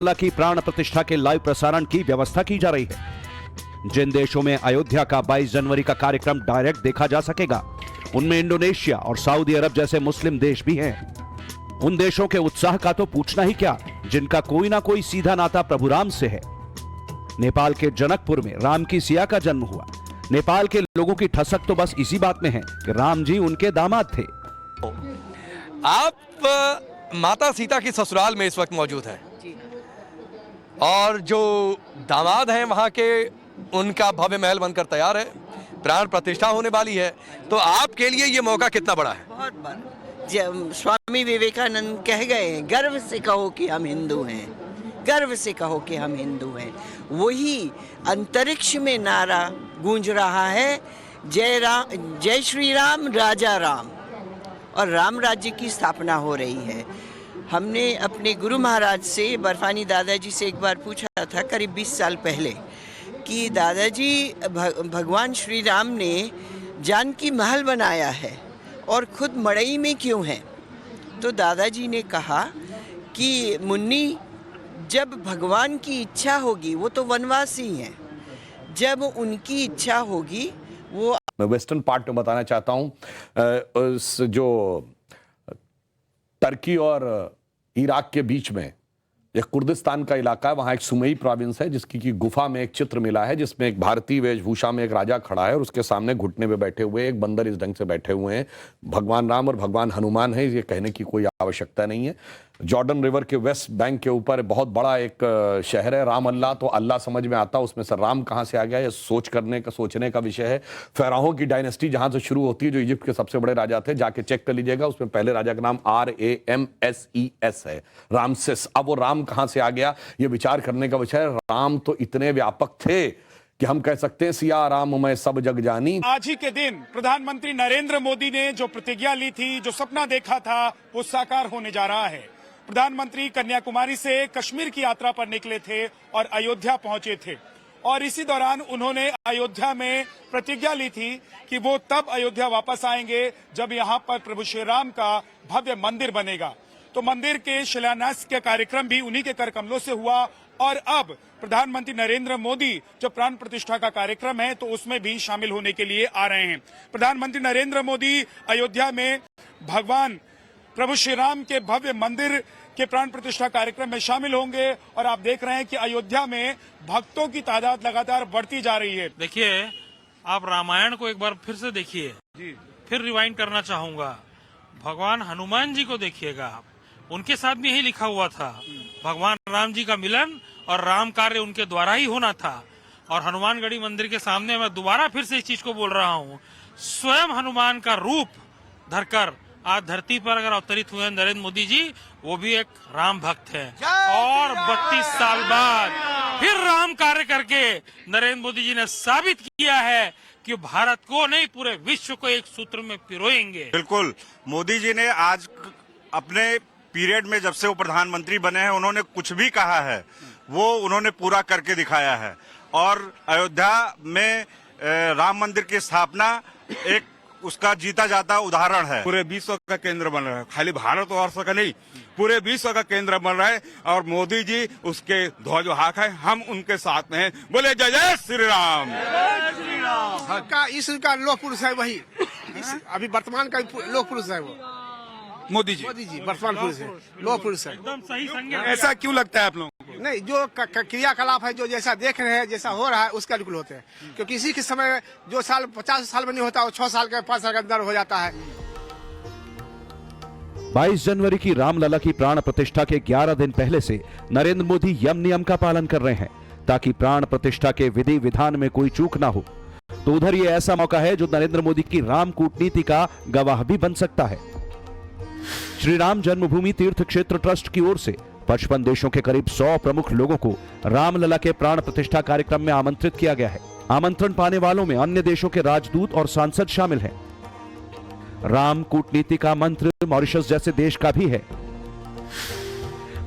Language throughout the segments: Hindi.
रामलला की प्राण प्रतिष्ठा के लाइव प्रसारण की व्यवस्था की जा रही है। जिन देशों में अयोध्या का 22 जनवरी का कार्यक्रम डायरेक्ट देखा जा सकेगा, उनमें इंडोनेशिया और सऊदी अरब जैसे मुस्लिम देश भी हैं। उन देशों के उत्साह का तो पूछना ही क्या, जिनका कोई ना कोई सीधा नाता प्रभु राम से है। नेपाल के जनकपुर में राम की सिया का जन्म हुआ। नेपाल के लोगों की ठसक तो बस इसी बात में है कि राम जी उनके दामाद थे। आप माता सीता की ससुराल में इस वक्त मौजूद हैं और जो दामाद हैं वहां के, उनका भव्य महल बनकर तैयार है, प्राण प्रतिष्ठा होने वाली है। तो आपके लिए ये मौका कितना बड़ा है? बहुत बड़ा। स्वामी विवेकानंद कह गए हैं, गर्व से कहो कि हम हिंदू हैं, गर्व से कहो कि हम हिंदू हैं। वही अंतरिक्ष में नारा गूंज रहा है, जय श्री राम राजा राम, और राम राज्य की स्थापना हो रही है। हमने अपने गुरु महाराज से, बर्फानी दादाजी से एक बार पूछा था करीब 20 साल पहले कि दादाजी भगवान श्री राम ने जानकी महल बनाया है और खुद मड़ई में क्यों है? तो दादाजी ने कहा कि मुन्नी, जब भगवान की इच्छा होगी, वो तो वनवासी हैं, जब उनकी इच्छा होगी वो। मैं वेस्टर्न पार्ट में बताना चाहता हूं, जो टर्की और इराक के बीच में एक कुर्दिस्तान का इलाका है, वहां एक सुमई प्रोविंस है जिसकी की गुफा में एक चित्र मिला है जिसमें एक भारतीय वेशभूषा में एक राजा खड़ा है और उसके सामने घुटने पे बैठे हुए एक बंदर इस ढंग से बैठे हुए हैं। भगवान राम और भगवान हनुमान है, ये कहने की कोई आवश्यकता नहीं है। जॉर्डन रिवर के वेस्ट बैंक के ऊपर बहुत बड़ा एक शहर है राम अल्लाह, तो अल्लाह समझ में आता, उसमें से राम कहां से आ गया, ये सोचने का विषय है। फ़राओं की डायनेस्टी जहां से शुरू होती है, जो इजिप्ट के सबसे बड़े राजा थे, जाके चेक कर लीजिएगा, उसमें पहले राजा का नाम RAMSES है, रामसेस। अब वो राम कहां से आ गया, ये विचार करने का विषय है। राम तो इतने व्यापक थे कि हम कह सकते हैं सिया राम मैं सब जग जानी। आज ही के दिन प्रधानमंत्री नरेंद्र मोदी ने जो प्रतिज्ञा ली थी, जो सपना देखा था, वो साकार होने जा रहा है। प्रधानमंत्री कन्याकुमारी से कश्मीर की यात्रा पर निकले थे और अयोध्या पहुंचे थे और इसी दौरान उन्होंने अयोध्या में प्रतिज्ञा ली थी कि वो तब अयोध्या वापस आएंगे जब यहां पर प्रभु श्री राम का भव्य मंदिर बनेगा। तो मंदिर के शिलान्यास के कार्यक्रम भी उन्हीं के कर कमलों से हुआ और अब प्रधानमंत्री नरेंद्र मोदी जो प्राण प्रतिष्ठा का कार्यक्रम है तो उसमें भी शामिल होने के लिए आ रहे हैं। प्रधानमंत्री नरेंद्र मोदी अयोध्या में भगवान प्रभु श्री राम के भव्य मंदिर के प्राण प्रतिष्ठा कार्यक्रम में शामिल होंगे और आप देख रहे हैं कि अयोध्या में भक्तों की तादाद लगातार बढ़ती जा रही है। देखिए, आप रामायण को एक बार फिर से देखिए, फिर रिवाइंड करना चाहूंगा। भगवान हनुमान जी को देखिएगा आप, उनके साथ भी यही लिखा हुआ था, भगवान राम जी का मिलन और राम कार्य उनके द्वारा ही होना था। और हनुमानगढ़ी मंदिर के सामने मैं दोबारा फिर से इस चीज को बोल रहा हूँ, स्वयं हनुमान का रूप धरकर आज धरती पर अगर अवतरित हुए नरेंद्र मोदी जी, वो भी एक राम भक्त है और 32 साल बाद फिर राम कार्य करके नरेंद्र मोदी जी ने साबित किया है कि भारत को नहीं पूरे विश्व को एक सूत्र में पिरोएंगे। बिल्कुल, मोदी जी ने आज अपने पीरियड में, जब से वो प्रधानमंत्री बने हैं, उन्होंने कुछ भी कहा है वो उन्होंने पूरा करके दिखाया है। और अयोध्या में राम मंदिर की स्थापना एक उसका जीता जाता उदाहरण है। पूरे विश्व का केंद्र बन रहा है, खाली भारत वर्ष का नहीं, पूरे विश्व का केंद्र बन रहा है और मोदी जी उसके ध्वजवाहक है, हम उनके साथ में हैं। बोले जय जय श्री राम। इसका लोह पुरुष है वही, अभी वर्तमान का लोह पुरुष है वो मोदी जी वर्तमान पुरुष है, लोह पुरुष है। एकदम सही संज्ञा। ऐसा क्यों लगता है आप लोगों को? नहीं, जो क्रियाकलाप है, जो जैसा देख रहे हैं, जैसा हो रहा है, उसके अनुकूल होते हैं। क्योंकि इसी के समय जो साल 50 साल में नहीं होता, वो 6 साल के 5 साल के अंदर हो जाता है। 22 जनवरी की रामलला की प्राण प्रतिष्ठा के 11 दिन पहले से नरेंद्र मोदी यम नियम का पालन कर रहे हैं ताकि प्राण प्रतिष्ठा के विधि विधान में कोई चूक ना हो। तो उधर ये ऐसा मौका है जो नरेंद्र मोदी की राम कूटनीति का गवाह भी बन सकता है। श्री राम जन्मभूमि तीर्थ क्षेत्र ट्रस्ट की ओर से 55 देशों के करीब 100 प्रमुख लोगों को रामलला के प्राण प्रतिष्ठा कार्यक्रम में आमंत्रित किया गया है। आमंत्रण पाने वालों में अन्य देशों के राजदूत और सांसद शामिल हैं। राम कूटनीति का मंत्र मॉरिशस जैसे देश का भी है।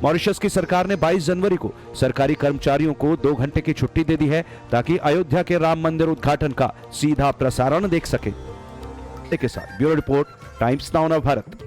मॉरिशस की सरकार ने 22 जनवरी को सरकारी कर्मचारियों को 2 घंटे की छुट्टी दे दी है ताकि अयोध्या के राम मंदिर उद्घाटन का सीधा प्रसारण देख सके। के साथ bureau report, times now Bharat.